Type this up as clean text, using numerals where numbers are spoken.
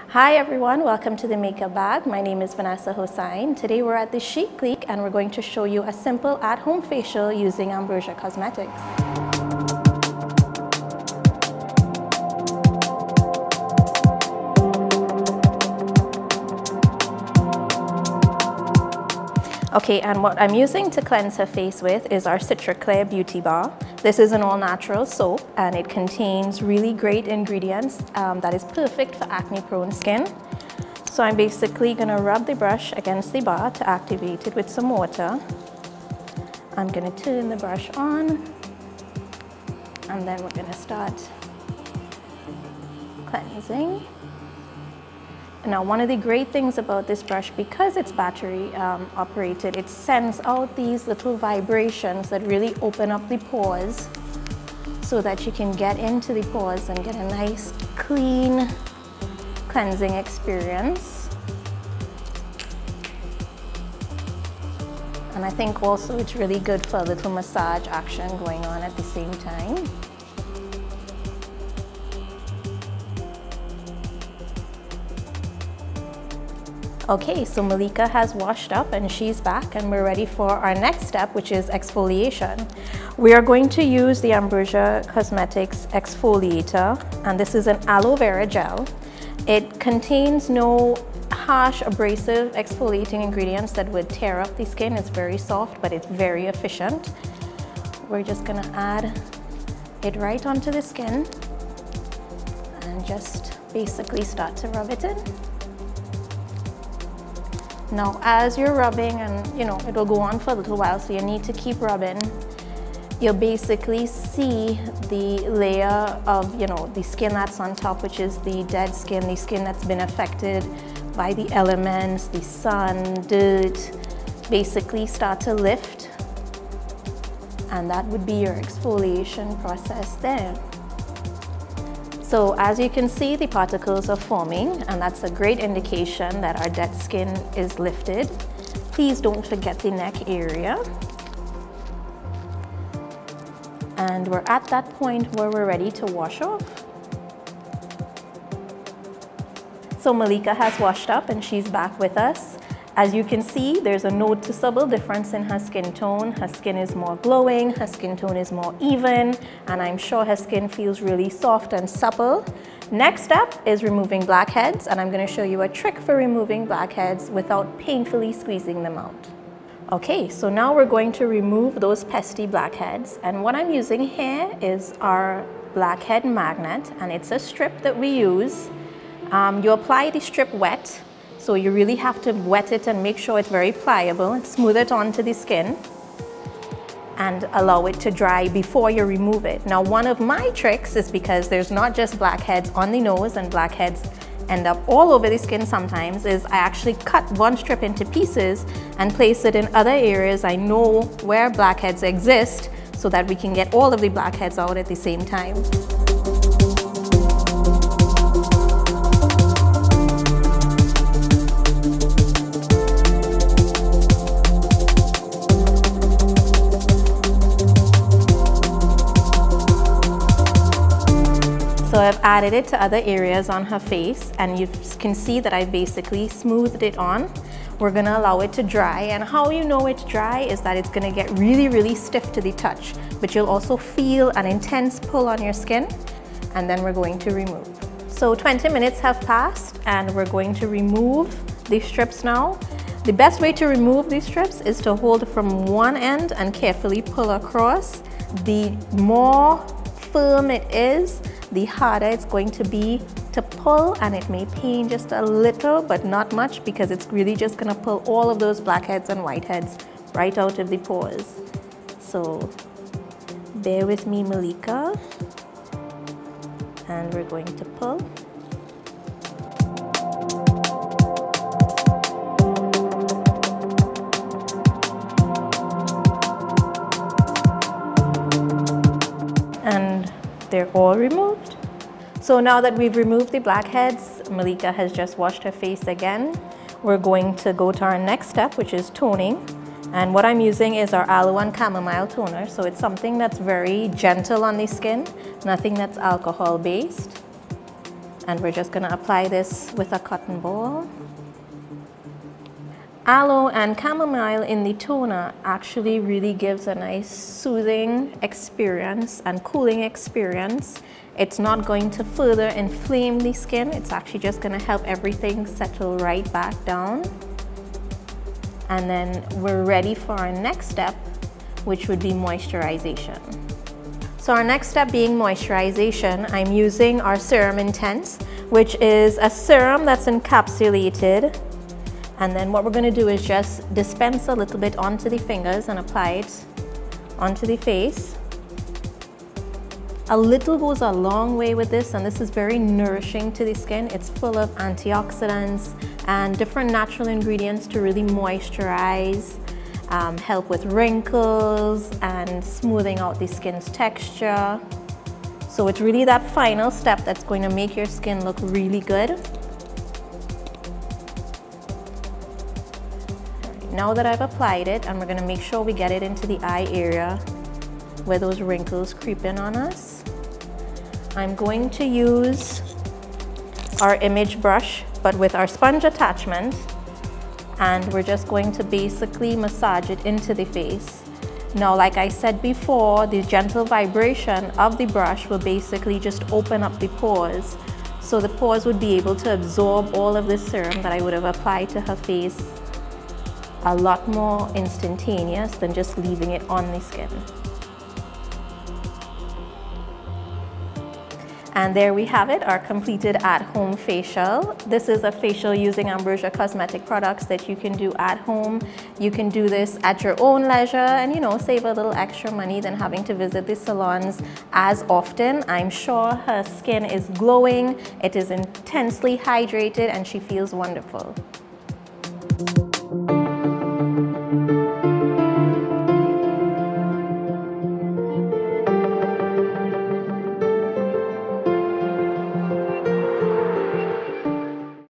Hi everyone, welcome to the Makeup Bag. My name is Vanessa Hossain. Today we're at the Chic Clique and we're going to show you a simple at-home facial using Ambrosia Cosmetics. Okay, and what I'm using to cleanse her face with is our Citric Clear Beauty Bar. This is an all-natural soap and it contains really great ingredients that is perfect for acne-prone skin. So I'm basically going to rub the brush against the bar to activate it with some water. I'm going to turn the brush on and then we're going to start cleansing. Now, one of the great things about this brush, because it's battery operated, it sends out these little vibrations that really open up the pores so that you can get into the pores and get a nice, clean, cleansing experience. And I think also it's really good for a little massage action going on at the same time. Okay, so Malika has washed up and she's back and we're ready for our next step, which is exfoliation. We are going to use the Ambrosia Cosmetics exfoliator, and this is an aloe vera gel. It contains no harsh abrasive exfoliating ingredients that would tear up the skin. It's very soft, but it's very efficient. We're just gonna add it right onto the skin and just basically start to rub it in. Now, as you're rubbing, and it will go on for a little while, so you need to keep rubbing, you'll basically see the layer of, the skin that's on top, which is the dead skin, the skin that's been affected by the elements, the sun, dirt, basically start to lift. And that would be your exfoliation process there. So as you can see, the particles are forming, and that's a great indication that our dead skin is lifted. Please don't forget the neck area. And we're at that point where we're ready to wash off. So Malika has washed up and she's back with us. As you can see, there's a noticeable difference in her skin tone. Her skin is more glowing, her skin tone is more even, and I'm sure her skin feels really soft and supple. Next step is removing blackheads, and I'm going to show you a trick for removing blackheads without painfully squeezing them out. Okay, so now we're going to remove those pesky blackheads, and what I'm using here is our blackhead magnet, and it's a strip that we use. You apply the strip wet. So you really have to wet it and make sure it's very pliable and smooth it onto the skin and allow it to dry before you remove it. Now, one of my tricks is, because there's not just blackheads on the nose and blackheads end up all over the skin sometimes, is I actually cut one strip into pieces and place it in other areas I know where blackheads exist so that we can get all of the blackheads out at the same time. So I've added it to other areas on her face, and you can see that I basically smoothed it on. We're gonna allow it to dry, and how you know it's dry is that it's gonna get really, really stiff to the touch, but you'll also feel an intense pull on your skin, and then we're going to remove. So 20 minutes have passed, and we're going to remove these strips now. The best way to remove these strips is to hold from one end and carefully pull across. The more firm it is, the harder it's going to be to pull, and it may pain just a little, but not much, because it's really just gonna pull all of those blackheads and whiteheads right out of the pores. So bear with me, Malika, and we're going to pull. And they're all removed. So now that we've removed the blackheads, Malika has just washed her face again. We're going to go to our next step, which is toning. And what I'm using is our aloe and chamomile toner. So it's something that's very gentle on the skin, nothing that's alcohol based. And we're just gonna apply this with a cotton ball. Aloe and chamomile in the toner actually really gives a nice soothing experience and cooling experience. It's not going to further inflame the skin. It's actually just gonna help everything settle right back down. And then we're ready for our next step, which would be moisturization. So our next step being moisturization, I'm using our Serum Intense, which is a serum that's encapsulated. And then what we're going to do is just dispense a little bit onto the fingers and apply it onto the face. A little goes a long way with this, and this is very nourishing to the skin. It's full of antioxidants and different natural ingredients to really moisturize, help with wrinkles and smoothing out the skin's texture. So it's really that final step that's going to make your skin look really good. Now that I've applied it, and we're going to make sure we get it into the eye area where those wrinkles creep in on us, I'm going to use our image brush, but with our sponge attachment, and we're just going to basically massage it into the face. Now, like I said before, the gentle vibration of the brush will basically just open up the pores, so the pores would be able to absorb all of this serum that I would have applied to her face a lot more instantaneous than just leaving it on the skin. And there we have it, our completed at-home facial. This is a facial using Ambrosia Cosmetic products that you can do at home. You can do this at your own leisure and, you know, save a little extra money than having to visit the salons as often. I'm sure her skin is glowing, it is intensely hydrated, and she feels wonderful.